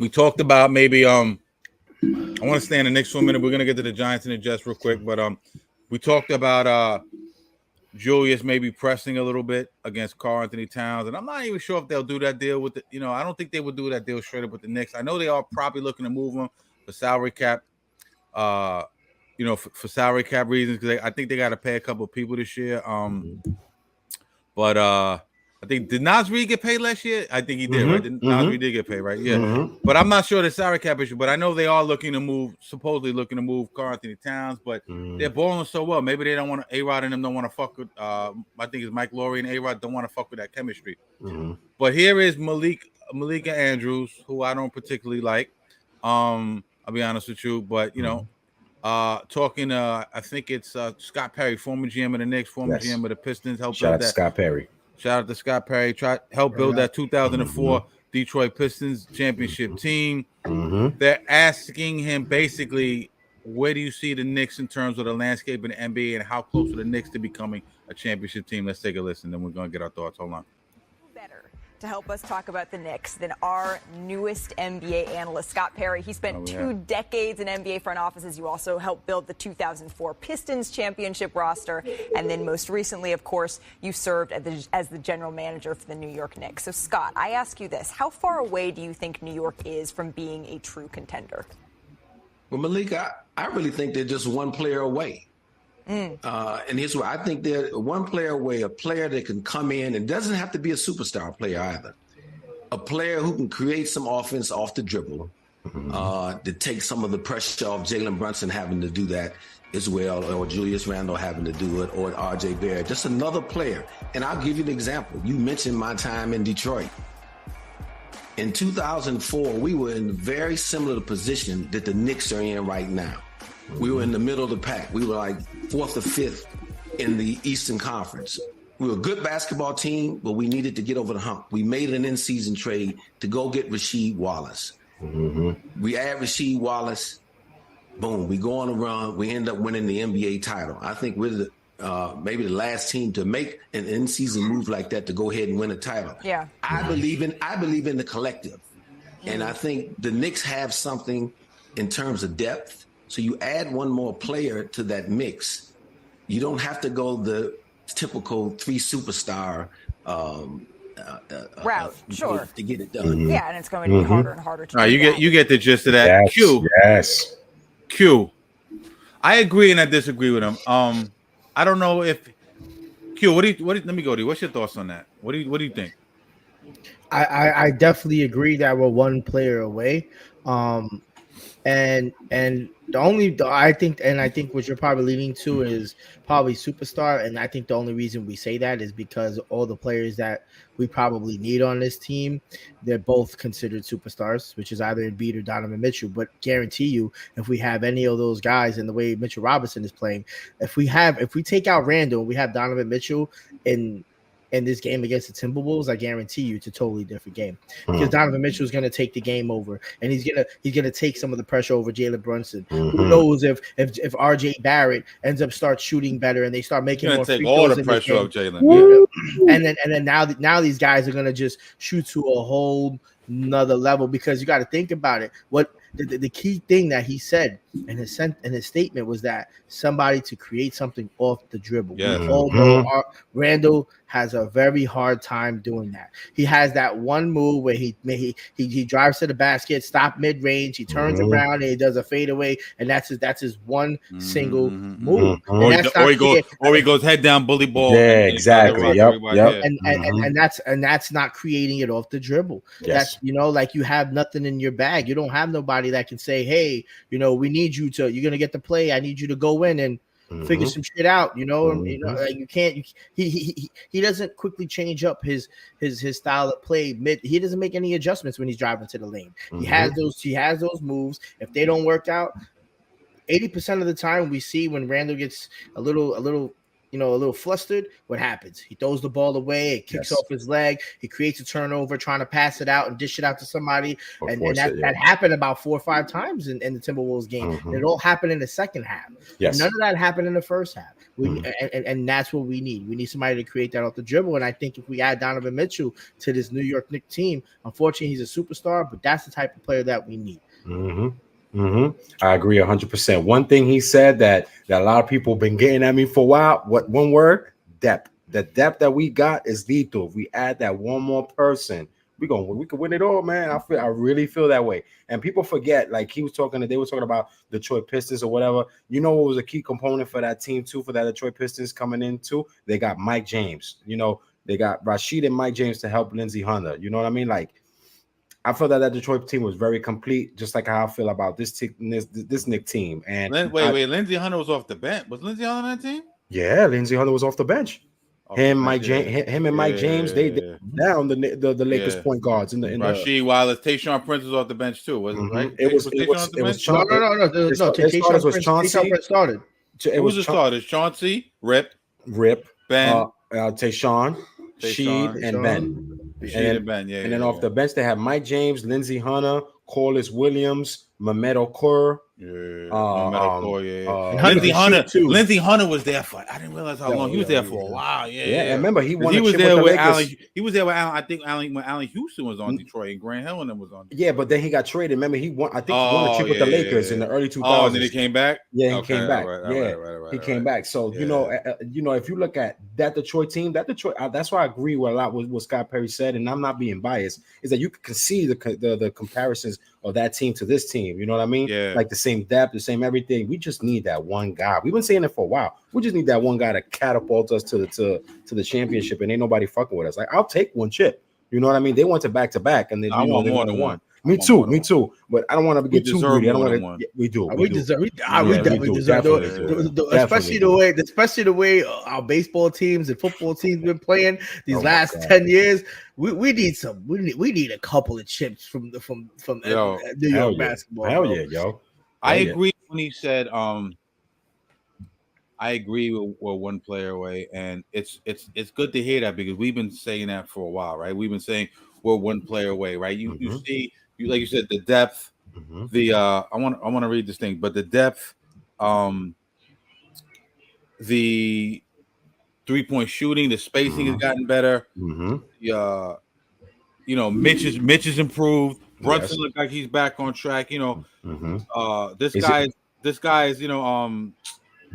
we talked about maybe I want to stay in the Knicks for a minute. We're gonna get to the Giants and the Jets real quick, but we talked about Julius maybe pressing a little bit against Karl Anthony Towns, and I'm not even sure if they'll do that deal with the. I don't think they would do that deal straight up with the Knicks. I know they are probably looking to move him for salary cap. For salary cap reasons, because I think they got to pay a couple of people this year. But I think did Nas Reed get paid last year? I think he did, right? Nas Reed did get paid, right? Yeah. But I'm not sure the salary cap issue. But I know they are supposedly looking to move Karl Anthony Towns, but they're balling so well. Maybe they don't want to. A-Rod and them don't want to fuck with. I think it's Mike Lowry and A-Rod don't want to fuck with that chemistry. But here is Malika Andrews, who I don't particularly like. I'll be honest with you, but talking. I think it's Scott Perry, former GM of the Knicks, former GM of the Pistons. Shout out to Scott Perry. Shout out to Scott Perry. Help build that 2004 Detroit Pistons championship team. They're asking him basically, where do you see the Knicks in terms of the landscape in the NBA, and how close are the Knicks to becoming a championship team? Let's take a listen, then we're going to get our thoughts. Hold on. Better to help us talk about the Knicks than our newest NBA analyst, Scott Perry. He spent 2 decades in NBA front offices. You also helped build the 2004 Pistons championship roster. And then most recently, of course, you served as the general manager for the New York Knicks. So, Scott, I ask you this. How far away do you think New York is from being a true contender? Well, Malika, I really think they're just one player away. And here's why I think they're one player away, a player that can come in and doesn't have to be a superstar player either. A player who can create some offense off the dribble, to take some of the pressure off Jalen Brunson having to do that as well, or Julius Randle having to do it, or RJ Barrett. Just another player. And I'll give you an example. You mentioned my time in Detroit. In 2004, we were in a very similar position that the Knicks are in right now. We were in the middle of the pack. We were like 4th or 5th in the Eastern Conference. We were a good basketball team, but we needed to get over the hump. We made an in-season trade to go get Rasheed Wallace. We add Rasheed Wallace. Boom, we go on a run. We end up winning the NBA title. I think we're maybe the last team to make an in-season move like that to go ahead and win a title. Yeah. I believe in the collective. And I think the Knicks have something in terms of depth. So you add one more player to that mix. You don't have to go the typical 3 superstar route, sure, to get it done. Yeah, and it's going to be harder and harder to do. All right, you get the gist of that. Q. I agree and I disagree with him. I don't know if Q. Let me go to you. What's your thoughts on that? What do you think? I definitely agree that we're one player away. And I think what you're probably leading to is probably superstar. And I think the only reason we say that is because all the players that we probably need on this team, they're both considered superstars, which is either Embiid or Donovan Mitchell. But guarantee you, if we have any of those guys in the way Mitchell Robinson is playing, if we take out Randle and we have Donovan Mitchell in this game against the Timberwolves, I guarantee you it's a totally different game, because Donovan Mitchell is going to take the game over, and he's gonna take some of the pressure over Jalen Brunson. Who knows if RJ Barrett ends up start shooting better and they start making more free throws, all the pressure off Jalen. And then now these guys are going to just shoot to a whole another level, because you got to think about it. What the key thing that he said in his statement was that somebody to create something off the dribble. Yeah. We all know Randle has a very hard time doing that. He has that one move where he drives to the basket, stop mid range, he turns around and he does a fadeaway, and that's his one single move. Or he goes head down bully ball. Yeah, exactly. Yep. And that's not creating it off the dribble. Yes. That's like you have nothing in your bag. You don't have nobody that can say, hey, we need you to. You're gonna get the play. I need you to go in and figure some shit out. Like you can't. He doesn't quickly change up his style of play. He doesn't make any adjustments when he's driving to the lane. He has those moves. If they don't work out, 80% of the time we see when Randle gets a little a little flustered, what happens? He throws the ball away, it kicks off his leg, he creates a turnover, trying to pass it out and dish it out to somebody. And that happened about 4 or 5 times in the Timberwolves game. And it all happened in the second half. Yes. None of that happened in the first half. And that's what we need. We need somebody to create that off the dribble. And I think if we add Donovan Mitchell to this New York Knicks team, unfortunately, he's a superstar, but that's the type of player that we need. I agree 100%. One thing he said that a lot of people have been getting at me for a while. What one word? Depth. The depth that we got is lethal. If we add that one more person, we could win it all, man. I really feel that way. And people forget, like they were talking about Detroit Pistons or whatever. You know what was a key component for that team too, for that Detroit Pistons coming in too? They got Mike James. They got Rashid and Mike James to help Lindsey Hunter. You know what I mean? Like, I feel that Detroit team was very complete, just like how I feel about this Knicks team. And Lindsey Hunter was off the bench. Was Lindsey Hunter on that team? Yeah, Lindsey Hunter was off the bench. Him and Mike James, they down the Lakers point guards in the Rasheed Wallace, Tayshaun Prince was off the bench too, wasn't right? It was Chauncey. Tayshaun Prince started. It was the starters: Chauncey, Rip, Ben, Tayshaun, Sheed, and Ben. And then off the bench they have Mike James, Lindsey Hunter, Corliss Williams, Mehmet Okur. Lindsey Hunter was there for. I didn't realize how long he was there for a while. And remember he was there with Allen. He was there with Allen. I think when Allen Houston was on Detroit and Grant Hill and them was on. Yeah, but then he got traded. Remember he won. I think he won a chip with the Lakers in the early 2000s. Oh, and then he came back. Yeah, he came back. He came back. So if you look at that Detroit team, that's why I agree with a lot with what Scott Perry said, and I'm not being biased. Is that you can see the comparisons of that team to this team. You know what I mean? Yeah. Like the same depth, the same everything. We just need that one guy. We've been saying it for a while. We just need that one guy to catapult us to the championship, and ain't nobody fucking with us. Like, I'll take one chip. You know what I mean? They went to back, and then I want more than one. Me too. But I don't want to get too greedy. I don't want to. We do. We definitely deserve it. Especially the way our baseball teams and football teams been playing these last 10 years. We need a couple of chips from New York basketball. Hell yeah, yo. I agree when he said I agree with one player away, and it's good to hear that because we've been saying that for a while, right? We've been saying we're one player away, right? You see, like you said, the depth, the I want to read this thing, but the depth, the 3-point shooting, the spacing has gotten better. Mitch is improved. Brunson looked like he's back on track. This guy is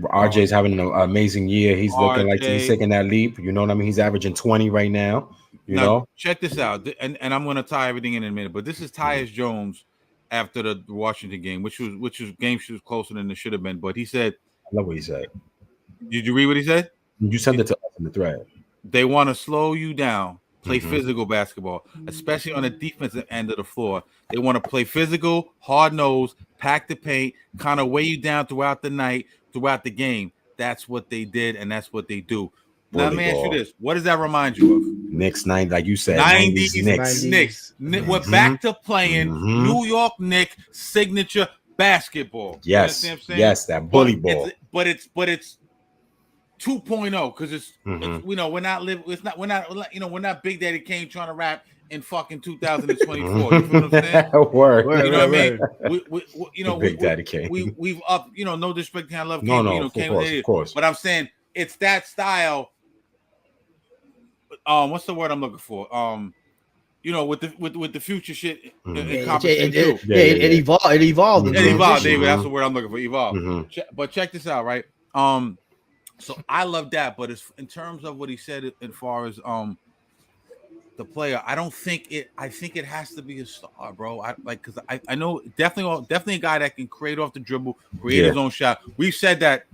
RJ's having an amazing year. He's looking like he's taking that leap. You know what I mean? He's averaging 20 right now. You know, check this out, and I'm going to tie everything in a minute. But this is Tyus Jones after the Washington game, which was game was closer than it should have been. But he said, I love what he said. Did you read what he said? You sent it to us in the thread. They want to slow you down, play physical basketball, especially on the defensive end of the floor. They want to play physical, hard nose, pack the paint, kind of weigh you down throughout the night, throughout the game. That's what they did, and that's what they do. Now, let me ask you this. What does that remind you of? Knicks, like you said. 90s Knicks. We're back to playing New York Knicks signature basketball. Yes. You know what I'm saying? Yes, that bully ball. But it's 2.0 because it's we're not Big Daddy Kane trying to rap in fucking 2024. You feel what I'm saying? Word. You know what I mean? Big Daddy Kane. We've up. No disrespect to I love Kane. No, of course. But I'm saying it's that style. What's the word I'm looking for? With the future shit in competition too. It evolved. It evolved, David. That's the word I'm looking for. Evolve. But check this out, right? So I love that, but it's in terms of what he said as far as the player, I don't think it. I think it has to be a star, bro. Because I know definitely a guy that can create off the dribble, create his own shot. We've said that.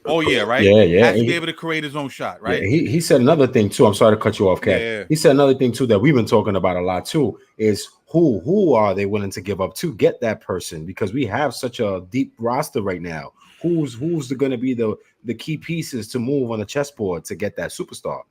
Oh yeah, right. Yeah. Has to be able to create his own shot, right? Yeah, he said another thing too. I'm sorry to cut you off, Kat. Yeah. He said another thing too that we've been talking about a lot too is who are they willing to give up to get that person? Because we have such a deep roster right now. Who's going to be the key pieces to move on the chessboard to get that superstar?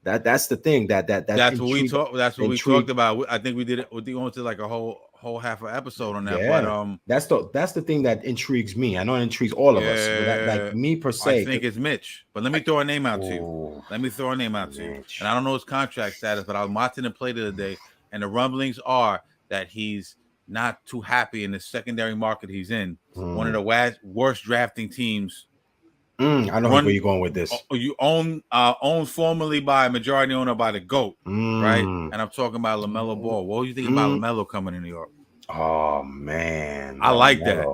That's the thing. That's what we talked about. I think we did it. We went to like a whole whole half an episode on that. Yeah. But that's the thing that intrigues me. I know it intrigues all of us. But like me per se, I think it's Mitch. But let me throw a name out to you. Let me throw a name out to you. And I don't know his contract status, but I was watching him play the other day, and the rumblings are that he's not too happy in the secondary market he's in. One of the worst drafting teams. I know where you're going with this. You owned formerly by a majority owner by the GOAT, right? And I'm talking about LaMelo Ball. What do you think about LaMelo coming to New York? Oh man, I like that.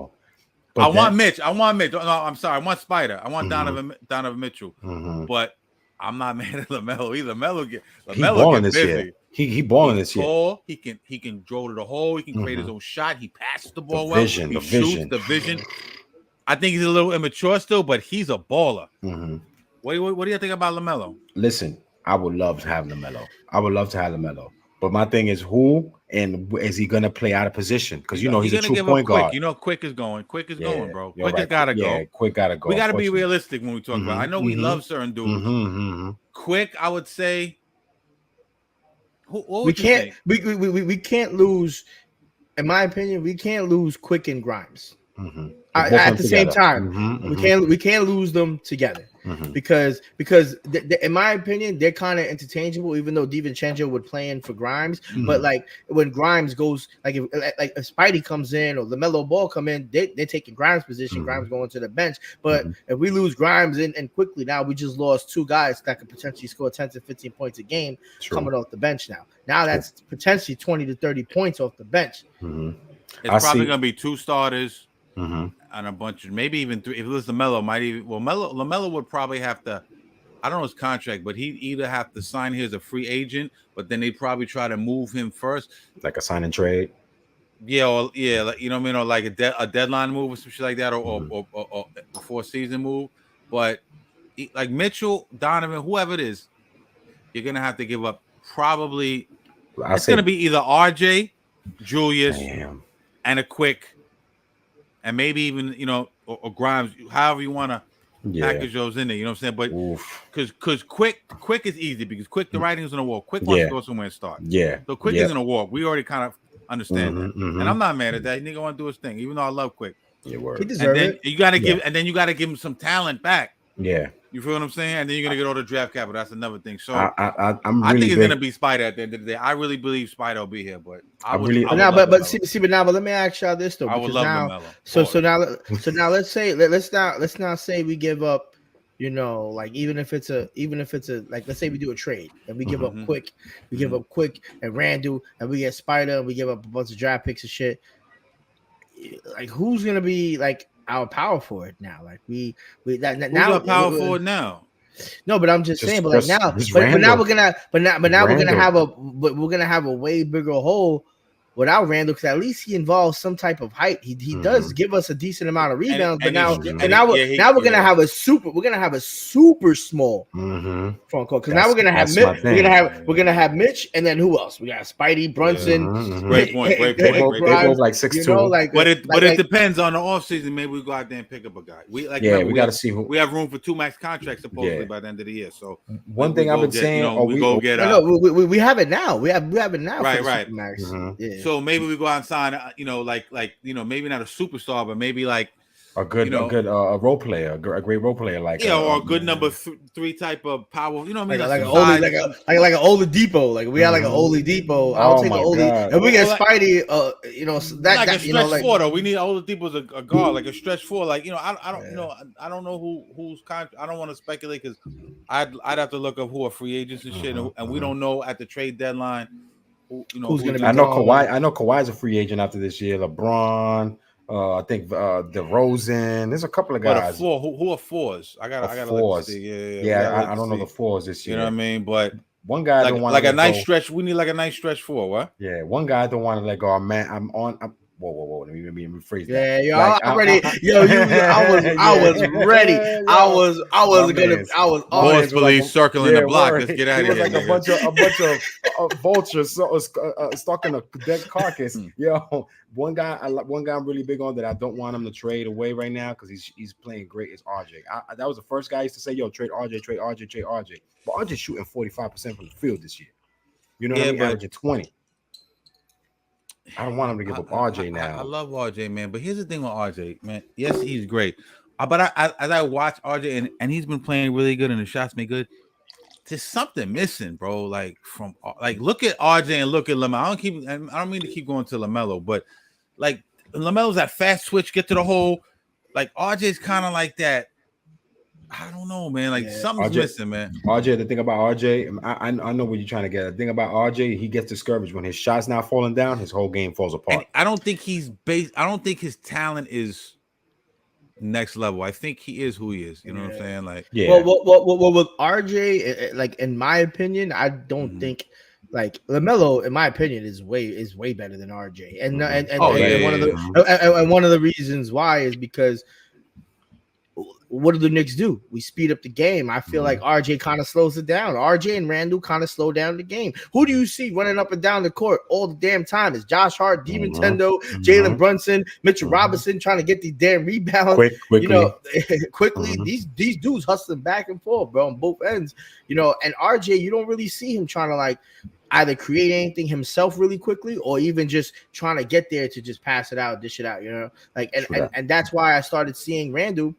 I want Mitch. No, I'm sorry. I want Spider. I want Donovan Mitchell. But I'm not mad at LaMelo either. LaMelo gets busy. He balling this year. He can draw to the hole. He can create his own shot. He passes the ball well. He shoots the vision. I think he's a little immature still, but he's a baller. What do you think about LaMelo? Listen, I would love to have LaMelo. But my thing is, who and is he going to play out of position? Because you know he's a true point guard. You know, Quick is going, bro. Quick has got to go. Yeah, Quick got to go. We got to be realistic when we talk about. I know we love certain dudes. Quick, I would say. We can't lose. In my opinion, we can't lose Quick and Grimes. At the same time, we can't lose them together because in my opinion they're kind of interchangeable. Even though DiVincenzo would play in for Grimes, but like when Grimes goes, like if Spidey comes in or LaMelo Ball come in, they're taking Grimes' position. Grimes going to the bench. But if we lose Grimes and quickly, now we just lost two guys that could potentially score 10 to 15 points a game coming off the bench. Now that's potentially 20 to 30 points off the bench. It's probably gonna be two starters. And a bunch of maybe even three. If it was LaMelo, LaMelo would probably have to. I don't know his contract, but he'd either have to sign here as a free agent, but then they'd probably try to move him first, like a sign and trade. Yeah, like you know what I mean, or like a deadline move or some shit like that, or before season move. But like Mitchell, Donovan, whoever it is, you're gonna have to give up probably. It's gonna be either RJ, Julius, and a Quick. And maybe even, or Grimes, however you want to package those in there, you know what I'm saying? But because Quick is easy because Quick, the writing's on the wall. Quick wants to go somewhere and start. Yeah. So Quick is going to walk. We already kind of understand that. And I'm not mad at that. Nigga want to do his thing, even though I love Quick. He deserves it. You got to you got to give him some talent back. Yeah. You feel what I'm saying? And then you're gonna get all the draft capital. That's another thing. So I think it's gonna be Spider at the end of the day. I really believe Spider will be here, but but let me ask y'all this though. I would love LaMelo. So now let's not say we give up, like even if it's a like let's say we do a trade and we give up Quick, and Randle and we get Spider and we give up a bunch of draft picks and shit. Like who's gonna be like our power forward now? Like who's our power forward now? No, but I'm just saying. But now we're gonna have a way bigger hole without Randle because at least he involves some type of height. He does give us a decent amount of rebounds, but now we're gonna have a super small front court because now we're gonna have Mitch and then who else? We got Spidey, Brunson. Great point. They both like 6'2". But it depends on the offseason. Maybe we go out there and pick up a guy. We got to see who. We have room for 2 max contracts supposedly by the end of the year. So one thing I've been saying, we have it now. We have it now. Right. Max. So maybe we go out and sign, maybe not a superstar, but maybe like a good role player, a great role player, like or a good number 3 type of power. You know what I mean? Like an Oladipo. Like we got like an Oladipo. I'll take an Oladipo. And we get Spidey. Like a stretch 4 though. We need Oladipo as a guard, like a stretch 4. Like I don't know who's contract. I don't want to speculate because I'd have to look up who are free agents and shit, and we don't know at the trade deadline. Who's going to be? I know Kawhi. I know Kawhi's a free agent after this year. LeBron. I think DeRozan. There's a couple of guys. But who are fours? I got fours. Yeah. I don't know the fours this year. You know what I mean? But one guy don't want like a nice stretch. We need like a nice stretch 4. What? Yeah, one guy don't want to let go. Man, whoa. Let me rephrase that. Yeah, I'm ready. I was ready. I was always believe circling the block. Let's get out of here. It was like a bunch of vultures stalking a dead carcass. One guy I'm really big on that I don't want him to trade away right now because he's playing great is RJ. That was the first guy I used to say, trade RJ. But RJ's shooting 45% from the field this year. You know what I mean? Averaging 20. I don't want him to give up RJ now. I love RJ, man, but here's the thing with RJ, man. Yes, he's great, but as I watch RJ and he's been playing really good and the shots made good. There's something missing, bro. Like look at RJ and look at LaMelo. I don't mean to keep going to LaMelo, but like LaMelo's that fast switch, get to the hole. Like RJ's kind of like that. I don't know, man. Like something's missing, man. RJ, the thing about RJ, I know what you're trying to get. The thing about RJ, he gets discouraged when his shot's not falling down. His whole game falls apart. And I don't think I don't think his talent is next level. I think he is who he is. You know what I'm saying? Like, Well, with RJ, like in my opinion, I don't think like LaMelo, in my opinion, is way better than RJ. And one of the reasons why is because. What do the Knicks do? We speed up the game. I feel like RJ kind of slows it down. RJ and Randle kind of slow down the game. Who do you see running up and down the court all the damn time? Is Josh Hart, DiVincenzo, Jalen Brunson, Mitchell Robinson trying to get these damn rebounds? Quickly. You know, quickly. These dudes hustling back and forth, bro, on both ends. You know, and RJ, you don't really see him trying to like either create anything himself really quickly or even just trying to get there to just pass it out, dish it out. You know, like and that's why I started seeing Randle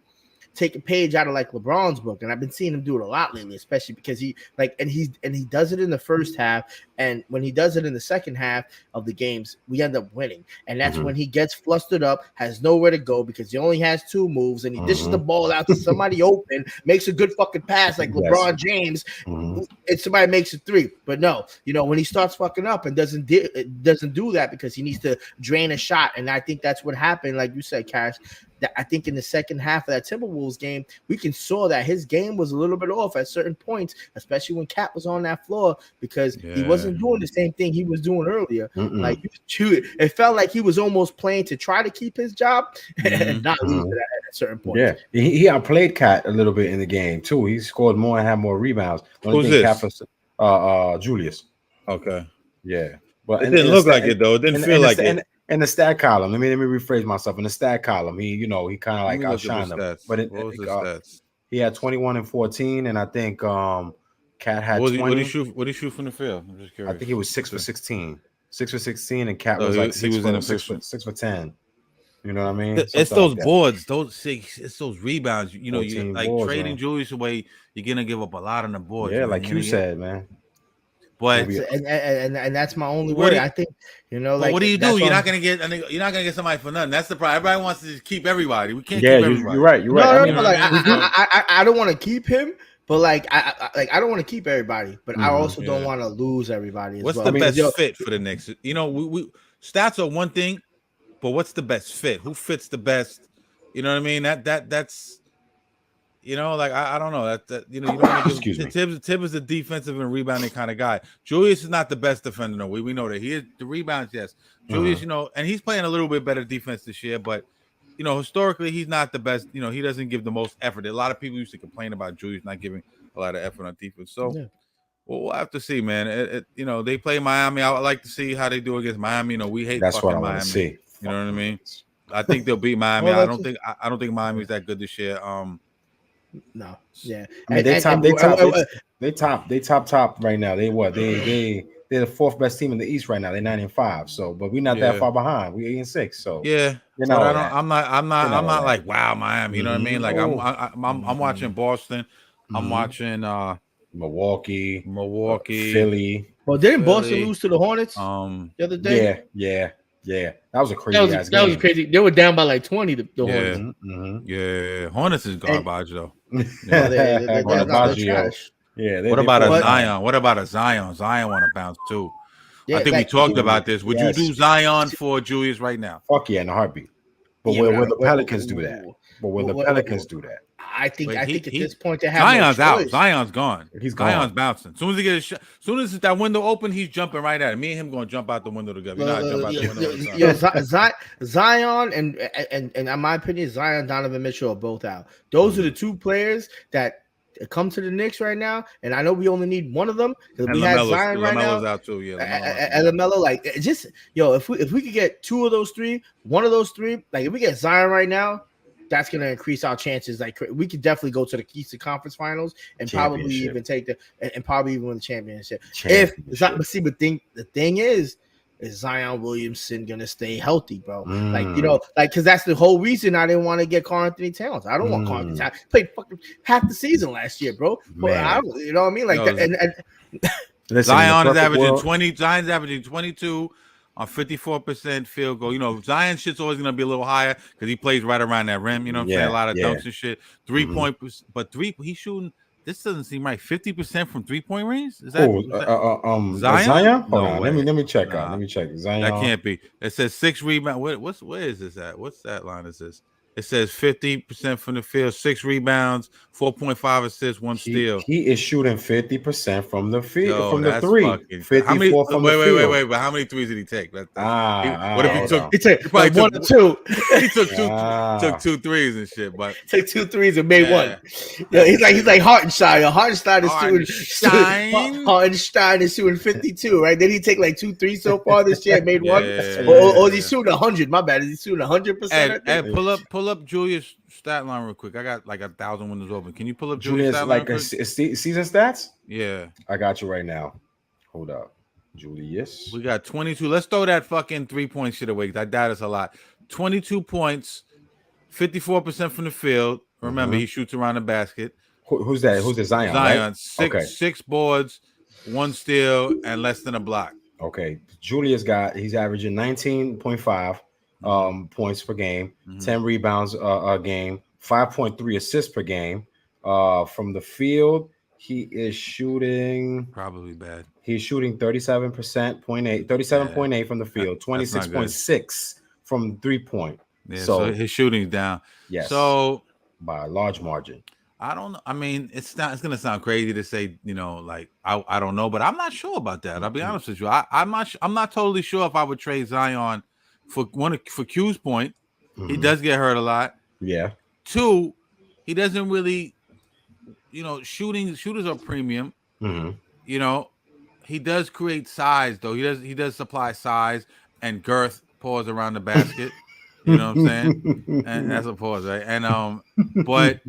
take a page out of like LeBron's book, and I've been seeing him do it a lot lately, especially because he does it in the first half, and when he does it in the second half of the games, we end up winning, and that's when he gets flustered up, has nowhere to go because he only has two moves, and he dishes the ball out to somebody open, makes a good fucking pass like LeBron James, and somebody makes a three. But no, you know, when he starts fucking up and doesn't do that because he needs to drain a shot, and I think that's what happened, like you said, Cash. That I think in the second half of that Timberwolves game, we saw that his game was a little bit off at certain points, especially when Cat was on that floor because he wasn't doing the same thing he was doing earlier. Like it felt like he was almost playing to try to keep his job and not lose it at certain points. Yeah, he outplayed Cat a little bit in the game too. He scored more and had more rebounds. Who's this? Cat was, Julius. Okay. Yeah, but it didn't look like it though. It didn't feel like it. In the stat column, let me rephrase myself. In the stat column, he kind of like outshined them. But he had 21 and 14, and I think Cat had 20. What did he shoot from the field? I'm just curious. I think he was 6 for 16. 6 for 16, and Cat was like 6 for 10. You know what I mean? It's those boards, it's those rebounds. You know, you like boards, trading man. Julius away. You're gonna give up a lot on the board. Yeah, like you said, man. But and that's my only worry. I think like what do you do? You're not gonna get somebody for nothing. That's the problem. Everybody wants to just keep everybody. We can't keep everybody. You're right. I don't want to keep him, but I don't want to keep everybody, but I also don't want to lose everybody. What's the best fit for the Knicks? You know, we stats are one thing, but what's the best fit? Who fits the best? You know what I mean? That's. You know, like I don't know that you don't want to give Tibbs is a defensive and rebounding kind of guy. Julius is not the best defender. No, we know that he is the rebounds. Yes, Julius, and he's playing a little bit better defense this year, but historically he's not the best. He doesn't give the most effort. A lot of people used to complain about Julius not giving a lot of effort on defense. So we'll have to see, man. They play Miami. I would like to see how they do against Miami. We hate that's fucking what I Miami. want to see. You know what I mean? I think they'll beat Miami. I don't think Miami's that good this year. No, yeah. I mean, they top right now. They're the fourth best team in the East right now. They're 9-5. So, but we're not that far behind. We're 8-6. So I'm not like wow Miami. You know what I mean? Like I'm watching Boston. I'm watching Milwaukee, Philly. Well, didn't Boston lose to the Hornets the other day? Yeah. That was a crazy game. That was crazy. They were down by like 20. The Hornets. Yeah. Hornets is garbage though. They're trash. What about a Zion? What about a Zion? Zion want to bounce too. I think we talked about this. Would you do Zion for Julius right now? Fuck yeah, in a heartbeat. But will the Pelicans do that? I think at this point they have Zion's no choice. out. Zion's gone. He's gone. Zion's bouncing. As soon as he gets a shot, as soon as that window open, he's jumping right at it. Me and him going to jump out the window together. Zion and in my opinion, Zion, Donovan Mitchell are both out. Those are the two players that come to the Knicks right now, and I know we only need one of them because we have Zion right now. Out too, yeah. And LaMelo, like just if we could get two of those three, one of those three, like if we get Zion right now, that's going to increase our chances. Like we could definitely go to the Eastern Conference Finals and probably even take and probably even win the championship. But the thing is, is Zion Williamson gonna stay healthy, bro? Because that's the whole reason I didn't want to get Karl Anthony Towns. I don't want Karl Anthony Towns. Played fucking half the season last year, bro. You know what I mean? Like that. And listen, Zion is averaging world, 20. Zion's averaging 22 on 54% field goal. You know, Zion shit's always gonna be a little higher because he plays right around that rim. You know what I'm saying? A lot of dunks and shit. 3-point, but he's shooting. This doesn't seem right. 50% from 3-point range? Is that Zion? Hold No on. way. Let me check out. Let me check. Zion. That can't be. It says 6 rebounds. Where is this at? What's that line? Is this? It says 50% from the field, 6 rebounds, 4.5 assists, 1 steal. He is shooting 50% from the field, from the 3. 54 from the field. Wait. But how many threes did he take? What if he took? He took like 1 or 2. He took 2 threes and shit. But took 2 threes and made 1. Yeah, he's like Hartenstein. Hartenstein is shooting 52, right? Then he take like 2 threes so far this year, made 1. Or is he shooting 100? My bad. Is he shooting 100%? And pull up Julius' stat line real quick. I got like 1,000 windows open. Can you pull up Julius stat like line? Season stats? Yeah, I got you right now. Hold up, Julius. We got 22. Let's throw that fucking 3-point shit away. That is a lot. 22 points, 54% from the field. Remember, he shoots around the basket. Who's that? Who's the Zion? Zion. Right? 6 boards, 1 steal, and less than a block. Okay, Julius he's averaging 19.5 points per game, 10 rebounds a game, 5.3 assists per game. From the field, he is shooting probably bad. He's shooting 37.8 from the field, 26.6 from 3-point. Yeah, so his shooting's down. Yes. So by a large margin. I don't know. I mean, it's gonna sound crazy to say, like I don't know, but I'm not sure about that. I'll be honest with you. I'm not totally sure if I would trade Zion for Q's point. He does get hurt a lot. Yeah. 2, he doesn't really, shooters are premium. He does create size though. He does supply size and girth pause around the basket. You know what I'm saying? And that's a pause, right? And but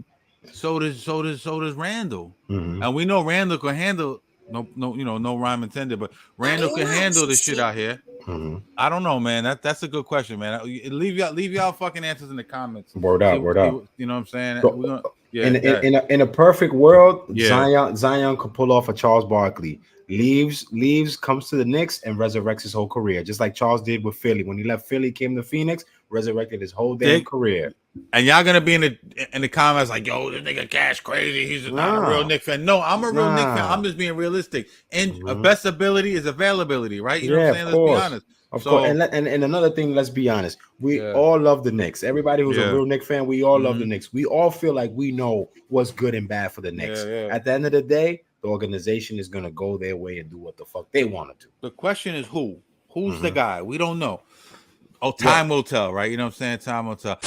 so does Randle. And we know Randle can handle no rhyme intended, but Randle can handle the shit out here. I don't know, man. That's a good question, man. Leave y'all fucking answers in the comments. Word up. You know what I'm saying? So, in a perfect world, Zion could pull off a Charles Barkley. Leaves, comes to the Knicks and resurrects his whole career, just like Charles did with Philly. When he left Philly, came to Phoenix, resurrected his whole damn career. And y'all gonna be in the comments like, yo, this nigga Cash crazy. He's not a real Knicks fan. No, I'm a real Knicks fan. I'm just being realistic. And best ability is availability, right? You know what I'm saying? Let's be honest. Of course. And another thing, let's be honest. We all love the Knicks. Everybody who's a real Knicks fan, we all love the Knicks. We all feel like we know what's good and bad for the Knicks. At the end of the day, the organization is gonna go their way and do what the fuck they want to do. The question is who's the guy? We don't know. Time will tell, right? You know what I'm saying? Time will tell.